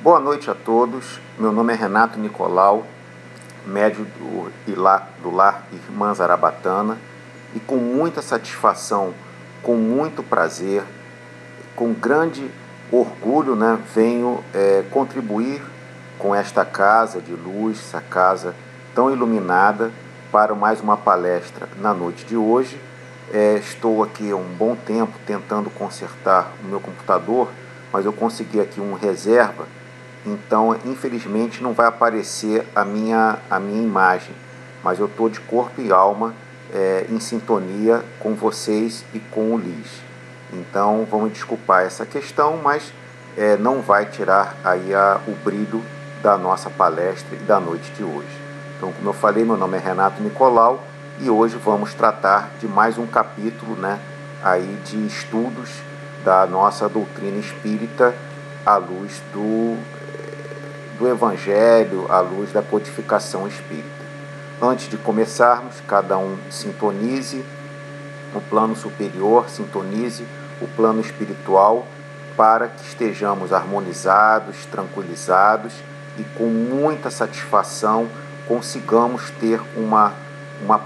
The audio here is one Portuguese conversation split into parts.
Boa noite a todos, meu nome é Renato Nicolau, médium do lar Irmã Zarabatana, e com muita satisfação, com muito prazer, com grande orgulho, venho contribuir com esta casa de luz, essa casa tão iluminada, para mais uma palestra na noite de hoje. Estou aqui há um bom tempo tentando consertar o meu computador, mas eu consegui aqui um reserva, então infelizmente não vai aparecer a minha imagem, mas eu estou de corpo e alma em sintonia com vocês e com o Liz. Então vamos desculpar essa questão, mas não vai tirar aí o brilho da nossa palestra e da noite de hoje. Então, como eu falei, meu nome é Renato Nicolau e hoje vamos tratar de mais um capítulo aí de estudos da nossa doutrina espírita à luz do Evangelho, à luz da codificação espírita. Antes de começarmos, cada um sintonize o plano superior, sintonize o plano espiritual, para que estejamos harmonizados, tranquilizados e com muita satisfação consigamos ter uma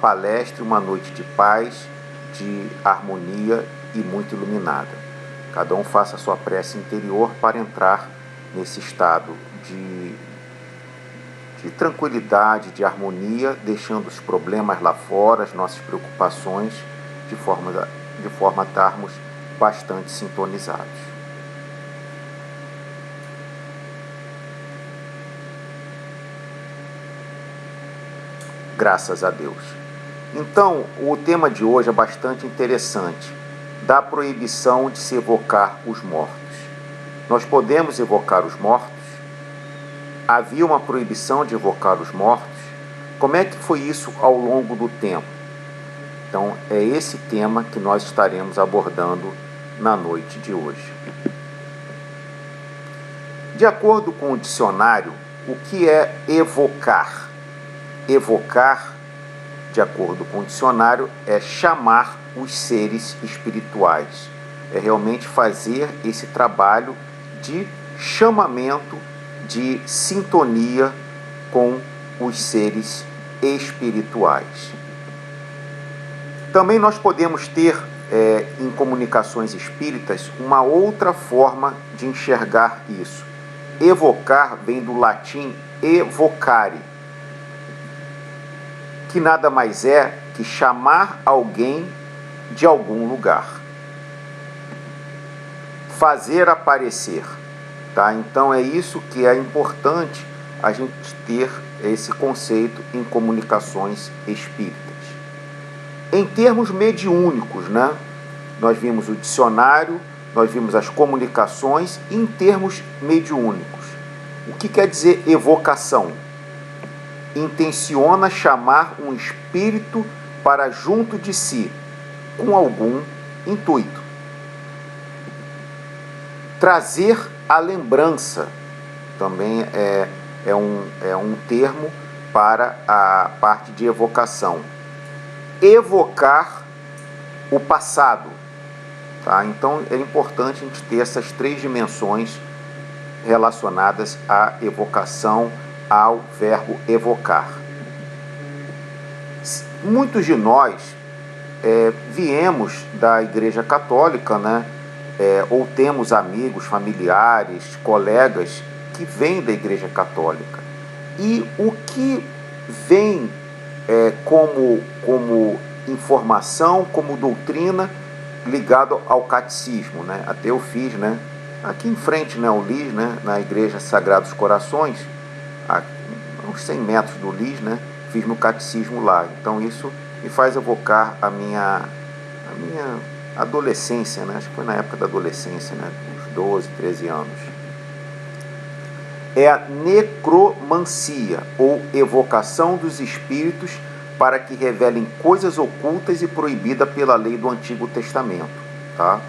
palestra, uma noite de paz, de harmonia e muito iluminada. Cada um faça a sua prece interior para entrar nesse estado de tranquilidade, de harmonia, deixando os problemas lá fora, as nossas preocupações, de forma a estarmos bastante sintonizados. Graças a Deus. Então, o tema de hoje é bastante interessante, da proibição de se evocar os mortos. Nós podemos evocar os mortos? Havia uma proibição de evocar os mortos? Como é que foi isso ao longo do tempo? Então, é esse tema que nós estaremos abordando na noite de hoje. De acordo com o dicionário, o que é evocar? Evocar, de acordo com o dicionário, é chamar os seres espirituais. É realmente fazer esse trabalho de chamamento, de sintonia com os seres espirituais. Também nós podemos ter, em comunicações espíritas, uma outra forma de enxergar isso. Evocar vem do latim evocare, que nada mais é que chamar alguém de algum lugar. Fazer aparecer. Tá? Então é isso que é importante a gente ter esse conceito em comunicações espíritas. Em termos mediúnicos, nós vimos o dicionário, nós vimos as comunicações em termos mediúnicos. O que quer dizer evocação? Intenciona chamar um espírito para junto de si, com algum intuito. Trazer a lembrança também é um termo para a parte de evocação. Evocar o passado. Tá? Então é importante a gente ter essas três dimensões relacionadas à evocação, ao verbo evocar. Muitos de nós viemos da Igreja Católica, ou temos amigos, familiares, colegas que vêm da Igreja Católica. E o que vem como informação, como doutrina, ligado ao catecismo, Até eu fiz, aqui em frente, o Liz, na Igreja Sagrados Corações, a uns 100 metros do Liz, fiz no catecismo lá. Então isso me faz evocar a minha adolescência, acho que foi na época da adolescência, uns 12, 13 anos. É a necromancia, ou evocação dos espíritos para que revelem coisas ocultas e proibidas pela lei do Antigo Testamento. Tá?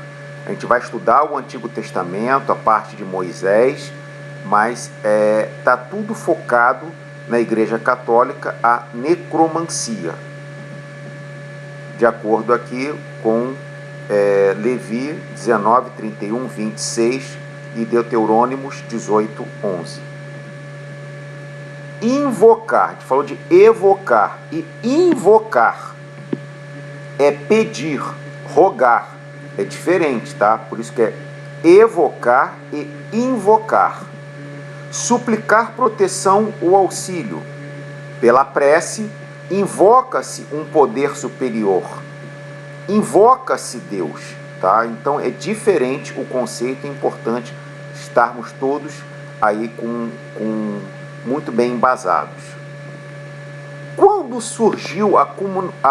A gente vai estudar o Antigo Testamento, a parte de Moisés, mas está tudo focado na Igreja Católica, a necromancia. De acordo aqui com Levi 19, 31, 26, e Deuterônomos 18, 11. Invocar, a gente falou de evocar, e invocar é pedir, rogar, é diferente, tá? Por isso que é evocar e invocar. Suplicar proteção ou auxílio. Pela prece, invoca-se um poder superior. Invoca-se Deus, tá? Então é diferente o conceito, é importante estarmos todos aí com muito bem embasados. Quando surgiu a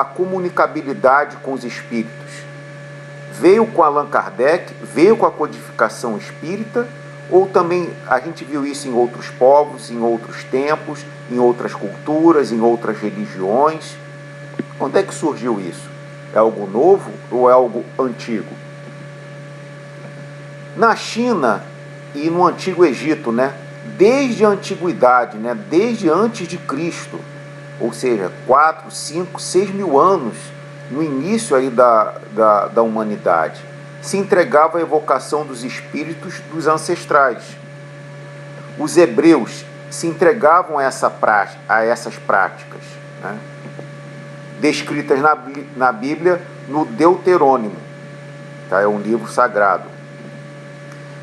comunicabilidade com os espíritos? Veio com Allan Kardec, veio com a codificação espírita, ou também a gente viu isso em outros povos, em outros tempos, em outras culturas, em outras religiões? Quando é que surgiu isso? É algo novo ou é algo antigo? Na China e no Antigo Egito, né? Desde a antiguidade, né? Desde antes de Cristo, ou seja, 4, 5, 6 mil anos, no início aí da humanidade, se entregava à evocação dos espíritos dos ancestrais. Os hebreus se entregavam a essas práticas, né? Descritas na Bíblia, no Deuterônimo, tá? É um livro sagrado.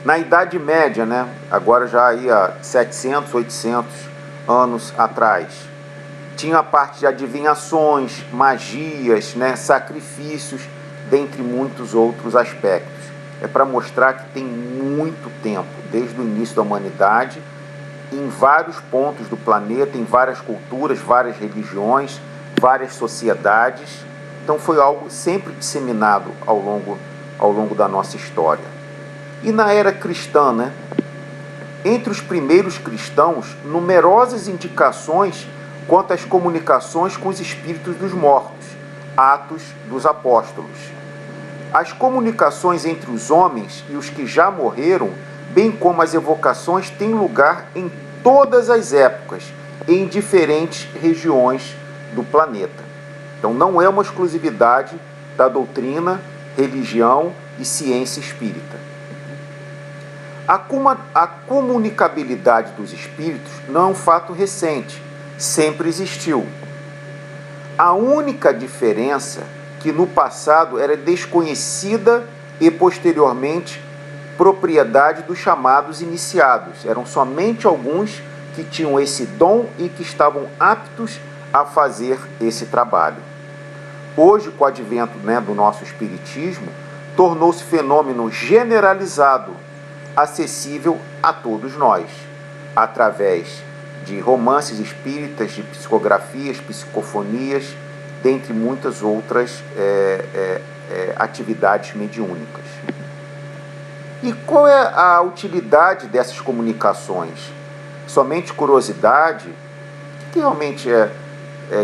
Na Idade Média, né? Agora já aí há 700, 800 anos atrás, tinha a parte de adivinhações, magias, né? Sacrifícios, dentre muitos outros aspectos. É para mostrar que tem muito tempo, desde o início da humanidade, em vários pontos do planeta, em várias culturas, várias religiões, várias sociedades. Então foi algo sempre disseminado ao longo da nossa história. E na era cristã, né? Entre os primeiros cristãos, numerosas indicações quanto às comunicações com os espíritos dos mortos, Atos dos Apóstolos. As comunicações entre os homens e os que já morreram, bem como as evocações, têm lugar em todas as épocas, em diferentes regiões do planeta. Então não é uma exclusividade da doutrina, religião e ciência espírita. A comunicabilidade dos espíritos não é um fato recente, sempre existiu. A única diferença que no passado era desconhecida e posteriormente propriedade dos chamados iniciados. Eram somente alguns que tinham esse dom e que estavam aptos a fazer esse trabalho. Hoje, com o advento, né, do nosso espiritismo, tornou-se fenômeno generalizado, acessível a todos nós, através de romances espíritas, de psicografias, psicofonias, dentre muitas outras atividades mediúnicas. E qual é a utilidade dessas comunicações? Somente curiosidade? O que realmente é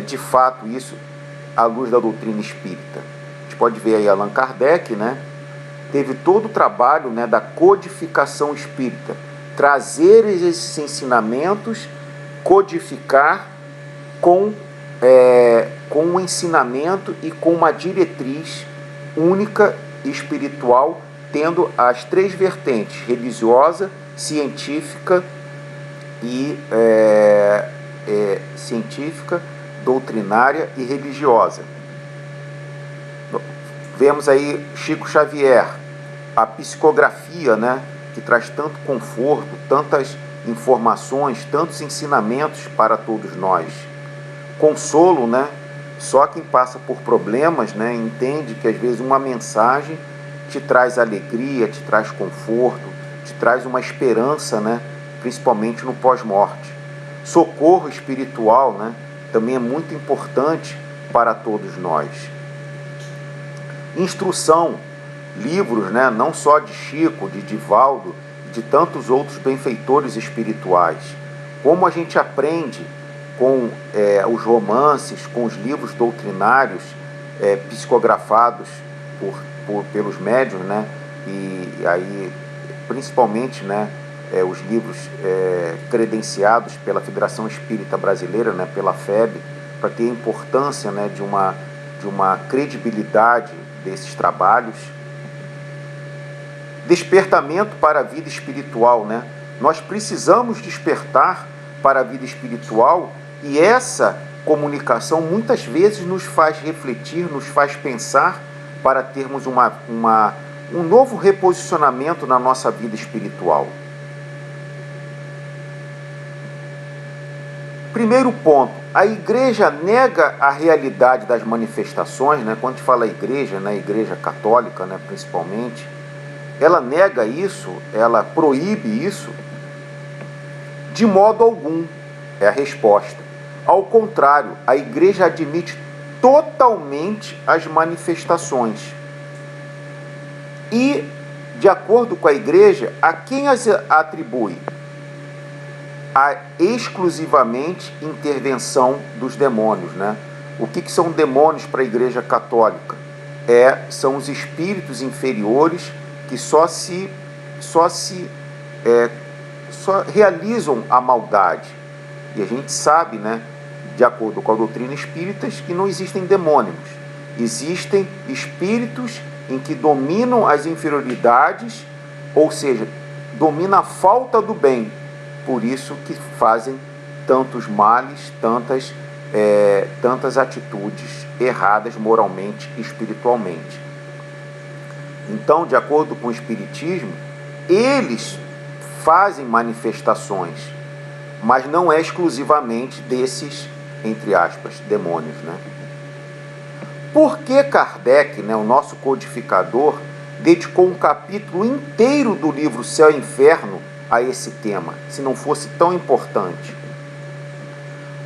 de fato isso à luz da doutrina espírita? A gente pode ver aí Allan Kardec, né? Teve todo o trabalho, né, da codificação espírita, trazer esses ensinamentos, codificar com um ensinamento e com uma diretriz única e espiritual, tendo as três vertentes: religiosa, científica e doutrinária e religiosa. Vemos aí Chico Xavier, a psicografia, né, que traz tanto conforto, tantas informações, tantos ensinamentos para todos nós. Consolo, né? Só quem passa por problemas, né, entende que às vezes uma mensagem te traz alegria, te traz conforto, te traz uma esperança, né, principalmente no pós-morte. Socorro espiritual, né, também é muito importante para todos nós. Instrução, livros, né, não só de Chico, de Divaldo, de tantos outros benfeitores espirituais. Como a gente aprende com os romances, com os livros doutrinários psicografados pelos médiuns, né, e aí principalmente, né, os livros credenciados pela Federação Espírita Brasileira, né, pela FEB, para ter a importância, né, de uma credibilidade desses trabalhos. despertamento para a vida espiritual, né? Nós precisamos despertar para a vida espiritual, e essa comunicação muitas vezes nos faz refletir, nos faz pensar para termos um novo reposicionamento na nossa vida espiritual. Primeiro ponto, a igreja nega a realidade das manifestações, né? Quando a gente fala igreja, né? Igreja católica, né? Principalmente, ela nega isso, ela proíbe isso? De modo algum, é a resposta. Ao contrário, a igreja admite totalmente as manifestações. E, de acordo com a igreja, a quem as atribui? A exclusivamente intervenção dos demônios, né? O que são demônios para a igreja católica? São os espíritos inferiores que só realizam a maldade. E a gente sabe, né, de acordo com a doutrina espírita, que não existem demônios. Existem espíritos em que dominam as inferioridades, ou seja, domina a falta do bem. Por isso que fazem tantos males, tantas atitudes erradas moralmente e espiritualmente. Então, de acordo com o Espiritismo, eles fazem manifestações, mas não é exclusivamente desses, entre aspas, demônios, né? Por que Kardec, né, o nosso codificador, dedicou um capítulo inteiro do livro Céu e Inferno a esse tema, se não fosse tão importante?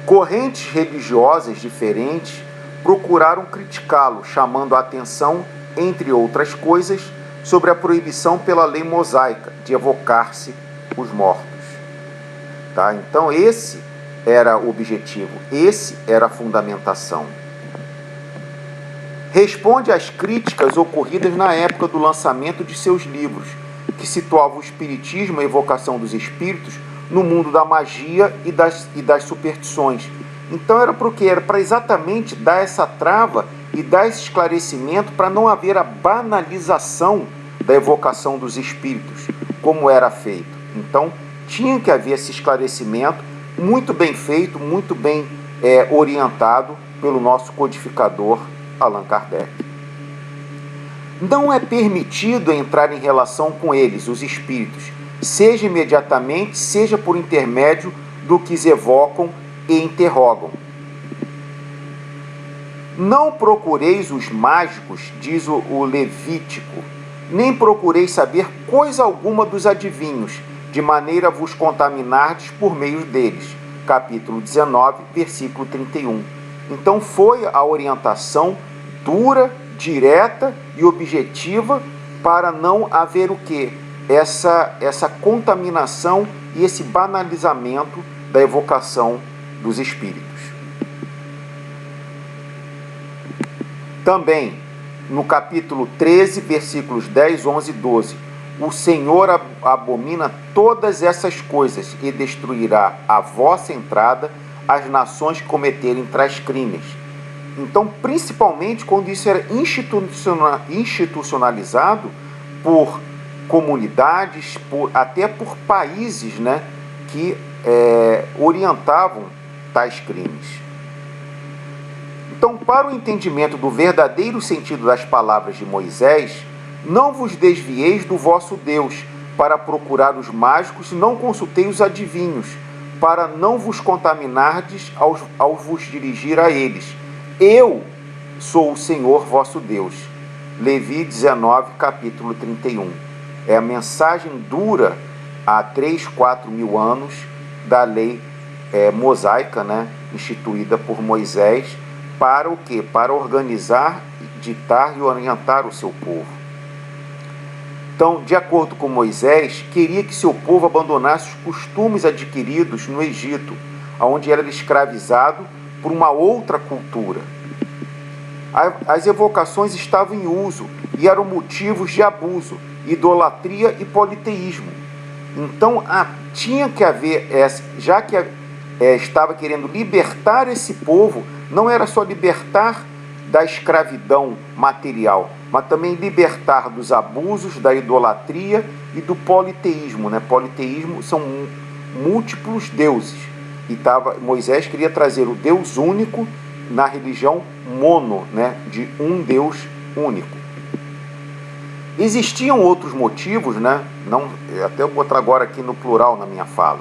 Correntes religiosas diferentes procuraram criticá-lo, chamando a atenção, entre outras coisas, sobre a proibição pela lei mosaica de evocar-se os mortos. Tá? Então esse era o objetivo, esse era a fundamentação. Responde às críticas ocorridas na época do lançamento de seus livros, que situavam o espiritismo, a evocação dos espíritos, no mundo da magia e das superstições. Então era para o quê? Era para exatamente dar essa trava e dar esse esclarecimento para não haver a banalização da evocação dos espíritos, como era feito. Então tinha que haver esse esclarecimento muito bem feito, muito bem orientado pelo nosso codificador Allan Kardec. Não é permitido entrar em relação com eles, os espíritos, seja imediatamente, seja por intermédio do que os evocam e interrogam. Não procureis os mágicos, diz o Levítico, nem procureis saber coisa alguma dos adivinhos, de maneira a vos contaminardes por meio deles. Capítulo 19, versículo 31. Então foi a orientação dura, direta e objetiva para não haver o quê? Essa contaminação e esse banalizamento da evocação dos espíritos. Também, no capítulo 13, versículos 10, 11 e 12, o Senhor abomina todas essas coisas e destruirá à vossa entrada as nações que cometerem tais crimes. Então, principalmente quando isso era institucionalizado por comunidades, até por países, né, que orientavam tais crimes. Então, para o entendimento do verdadeiro sentido das palavras de Moisés, não vos desvieis do vosso Deus para procurar os mágicos, não consultei os adivinhos, para não vos contaminardes ao vos dirigir a eles. Eu sou o Senhor vosso Deus. Levi 19, capítulo 31. É a mensagem dura há 3, 4 mil anos da lei mosaica, né, instituída por Moisés, para o quê? Para organizar, ditar e orientar o seu povo. Então, de acordo com Moisés, queria que seu povo abandonasse os costumes adquiridos no Egito, onde era escravizado por uma outra cultura. As evocações estavam em uso e eram motivos de abuso, idolatria e politeísmo. Então, tinha que haver, já que estava querendo libertar esse povo, não era só libertar da escravidão material, mas também libertar dos abusos, da idolatria e do politeísmo, né? Politeísmo são múltiplos deuses. E Moisés queria trazer o Deus único na religião mono, né? De um Deus único. Existiam outros motivos, né? Não, até eu vou botar agora aqui no plural na minha fala.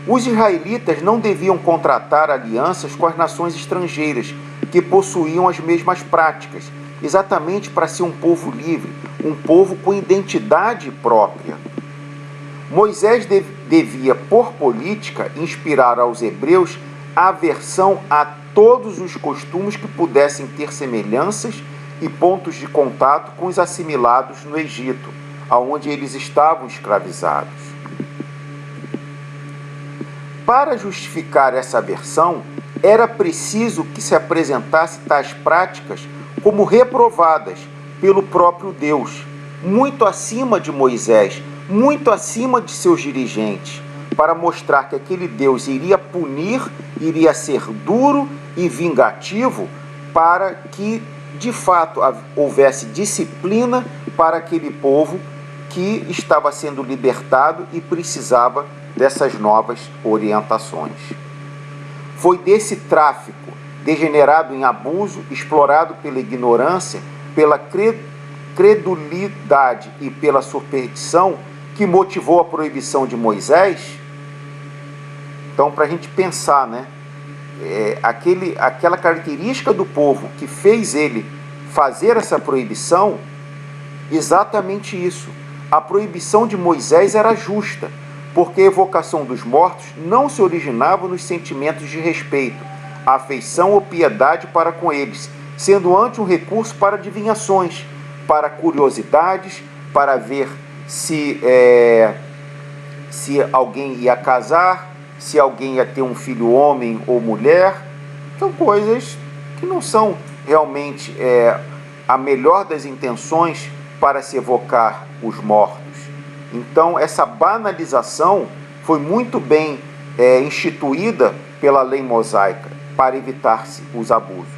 Os israelitas não deviam contratar alianças com as nações estrangeiras que possuíam as mesmas práticas, exatamente para ser um povo livre, um povo com identidade própria. Moisés devia, por política, inspirar aos hebreus aversão a todos os costumes que pudessem ter semelhanças e pontos de contato com os assimilados no Egito, aonde eles estavam escravizados. Para justificar essa aversão, era preciso que se apresentasse tais práticas como reprovadas pelo próprio Deus, muito acima de Moisés, muito acima de seus dirigentes, para mostrar que aquele Deus iria punir, iria ser duro e vingativo, para que de fato houvesse disciplina para aquele povo que estava sendo libertado e precisava dessas novas orientações. Foi desse tráfico, degenerado em abuso, explorado pela ignorância, pela credulidade e pela superstição, que motivou a proibição de Moisés. Então, para a gente pensar, né? Aquela característica do povo que fez ele fazer essa proibição, exatamente isso. A proibição de Moisés era justa, porque a evocação dos mortos não se originava nos sentimentos de respeito, afeição ou piedade para com eles, sendo antes um recurso para adivinhações, para curiosidades, para ver se alguém ia casar, se alguém ia ter um filho homem ou mulher. São coisas que não são realmente a melhor das intenções para se evocar os mortos. Então, essa banalização foi muito bem instituída pela lei mosaica para evitar-se os abusos.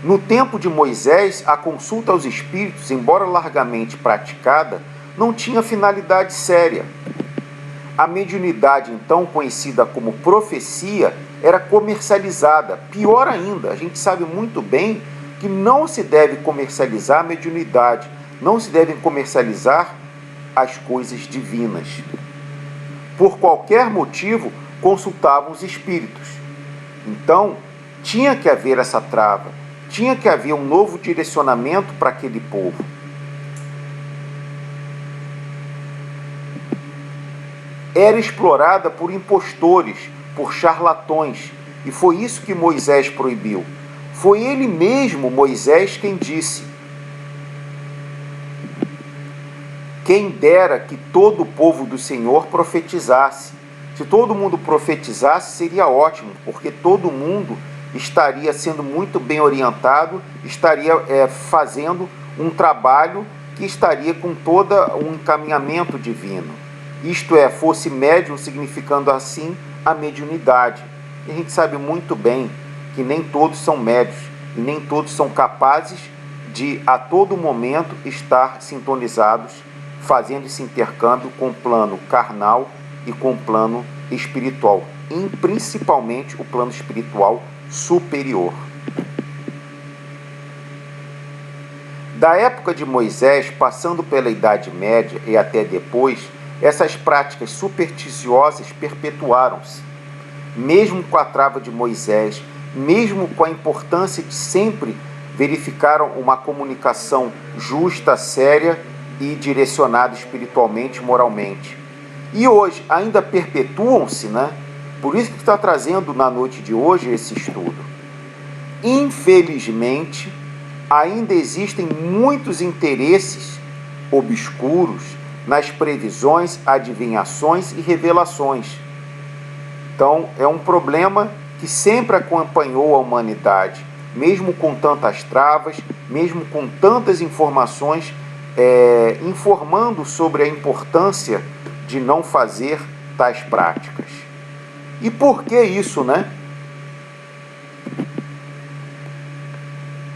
No tempo de Moisés, a consulta aos espíritos, embora largamente praticada, não tinha finalidade séria. A mediunidade, então conhecida como profecia, era comercializada. Pior ainda, a gente sabe muito bem que não se deve comercializar a mediunidade, não se devem comercializar as coisas divinas. Por qualquer motivo, consultavam os espíritos. Então, tinha que haver essa trava, tinha que haver um novo direcionamento para aquele povo. Era explorada por impostores, por charlatões, e foi isso que Moisés proibiu. Foi ele mesmo, Moisés, quem disse: quem dera que todo o povo do Senhor profetizasse. Se todo mundo profetizasse, seria ótimo, porque todo mundo estaria sendo muito bem orientado, estaria fazendo um trabalho que estaria com todo um encaminhamento divino. Isto é, fosse médium, significando assim a mediunidade. E a gente sabe muito bem que nem todos são médios e nem todos são capazes de, a todo momento, estar sintonizados, fazendo esse intercâmbio com o plano carnal e com o plano espiritual, e principalmente o plano espiritual superior. Da época de Moisés, passando pela Idade Média e até depois, essas práticas supersticiosas perpetuaram-se. Mesmo com a trava de Moisés, mesmo com a importância de sempre verificar uma comunicação justa, séria e direcionada espiritualmente e moralmente. E hoje ainda perpetuam-se, né? Por isso que está trazendo na noite de hoje esse estudo. Infelizmente, ainda existem muitos interesses obscuros nas previsões, adivinhações e revelações. Então, é um problema que sempre acompanhou a humanidade, mesmo com tantas travas, mesmo com tantas informações informando sobre a importância de não fazer tais práticas. E por que isso, né?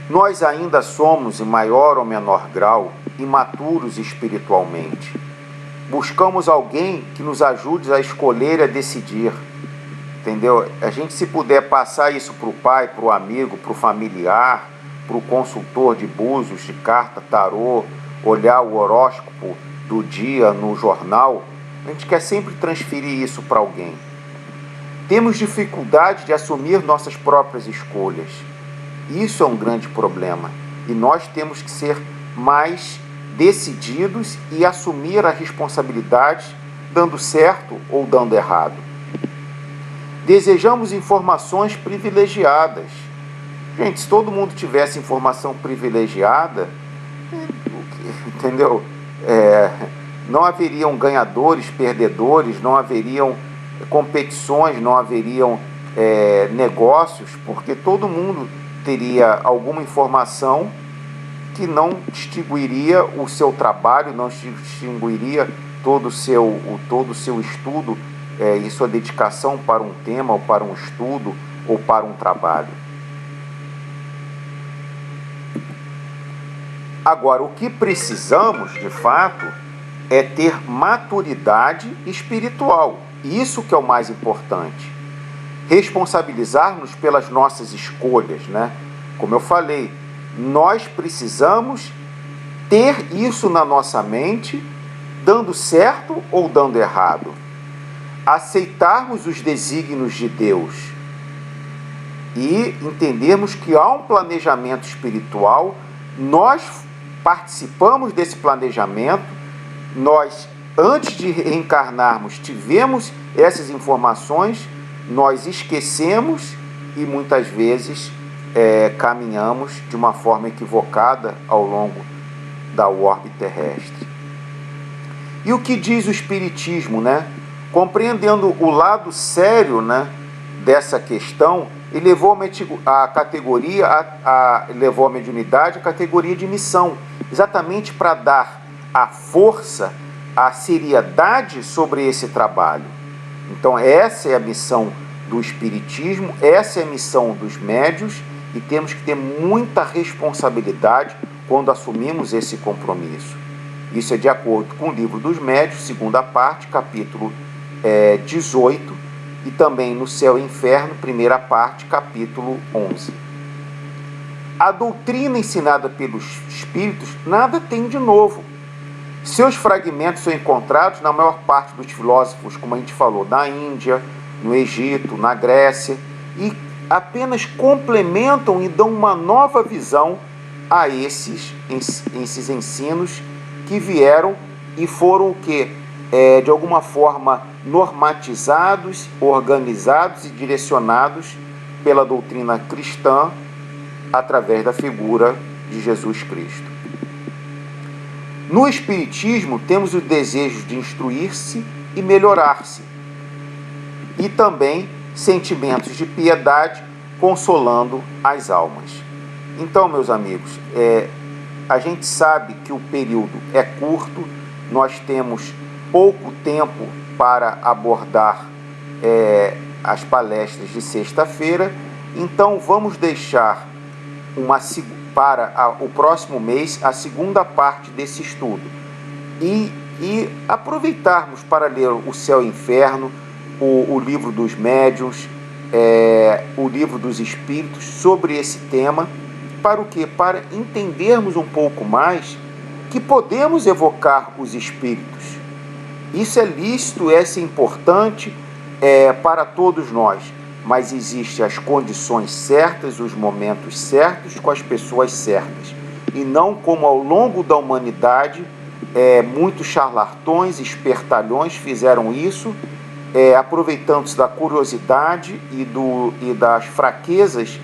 Nós ainda somos, em maior ou menor grau, imaturos espiritualmente. Buscamos alguém que nos ajude a escolher e a decidir, entendeu? A gente, se puder passar isso para o pai, para o amigo, para o familiar, para o consultor de búzios, de carta, tarô, olhar o horóscopo do dia no jornal, a gente quer sempre transferir isso para alguém. Temos dificuldade de assumir nossas próprias escolhas. Isso é um grande problema e nós temos que ser mais decididos e assumir a responsabilidade, dando certo ou dando errado. Desejamos informações privilegiadas. Gente, se todo mundo tivesse informação privilegiada, entendeu? Não haveriam ganhadores, perdedores, não haveriam competições, não haveriam negócios, porque todo mundo teria alguma informação que não distinguiria o seu trabalho, não distinguiria todo o seu estudo e sua dedicação para um tema, ou para um estudo, ou para um trabalho. Agora, o que precisamos, de fato, é ter maturidade espiritual. Isso que é o mais importante. Responsabilizar-nos pelas nossas escolhas, né? Como eu falei, nós precisamos ter isso na nossa mente, dando certo ou dando errado. Aceitarmos os desígnios de Deus e entendermos que há um planejamento espiritual, nós participamos desse planejamento, nós, antes de reencarnarmos, tivemos essas informações, nós esquecemos e muitas vezes caminhamos de uma forma equivocada ao longo da orbe terrestre. E o que diz o Espiritismo, né? Compreendendo o lado sério, né, dessa questão, ele levou a categoria, levou a mediunidade à categoria de missão, exatamente para dar a força, a seriedade sobre esse trabalho. Então essa é a missão do Espiritismo, essa é a missão dos médiuns, e temos que ter muita responsabilidade quando assumimos esse compromisso. Isso é de acordo com o Livro dos Médiuns, segunda parte, capítulo 18, e também no Céu e Inferno, primeira parte, capítulo 11. A doutrina ensinada pelos espíritos nada tem de novo. Seus fragmentos são encontrados na maior parte dos filósofos, como a gente falou, na Índia, no Egito, na Grécia, e apenas complementam e dão uma nova visão a esses ensinos que vieram e foram o quê? De alguma forma normatizados, organizados e direcionados pela doutrina cristã através da figura de Jesus Cristo. No Espiritismo temos o desejo de instruir-se e melhorar-se, e também sentimentos de piedade consolando as almas. Então, meus amigos, a gente sabe que o período é curto, nós temos pouco tempo para abordar as palestras de sexta-feira, então vamos deixar para o próximo mês a segunda parte desse estudo e aproveitarmos para ler o Céu e Inferno, o Livro dos Médiuns, o Livro dos Espíritos, sobre esse tema. Para o quê? Para entendermos um pouco mais que podemos evocar os espíritos. Isso é lícito, isso é importante para todos nós, mas existem as condições certas, os momentos certos, com as pessoas certas. E não como ao longo da humanidade, muitos charlatões, espertalhões fizeram isso, aproveitando-se da curiosidade e das fraquezas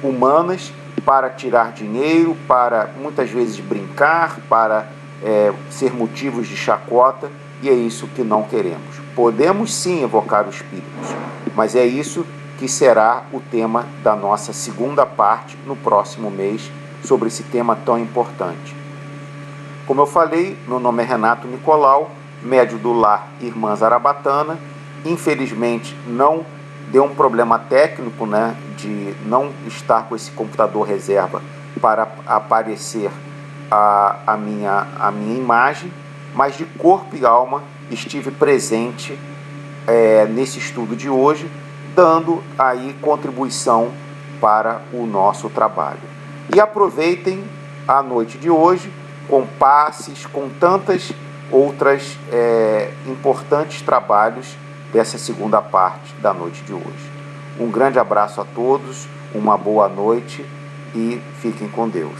humanas para tirar dinheiro, para muitas vezes brincar, para ser motivos de chacota, e é isso que não queremos. Podemos sim evocar os espíritos, mas é isso que será o tema da nossa segunda parte no próximo mês, sobre esse tema tão importante. Como eu falei, meu nome é Renato Nicolau, médium do Lar Irmã Zarabatana. Infelizmente não deu um problema técnico, né, de não estar com esse computador reserva para aparecer a minha imagem, mas de corpo e alma estive presente nesse estudo de hoje, dando aí contribuição para o nosso trabalho. E aproveitem a noite de hoje com passes, com tantas outras importantes trabalhos dessa segunda parte da noite de hoje. Um grande abraço a todos, uma boa noite e fiquem com Deus.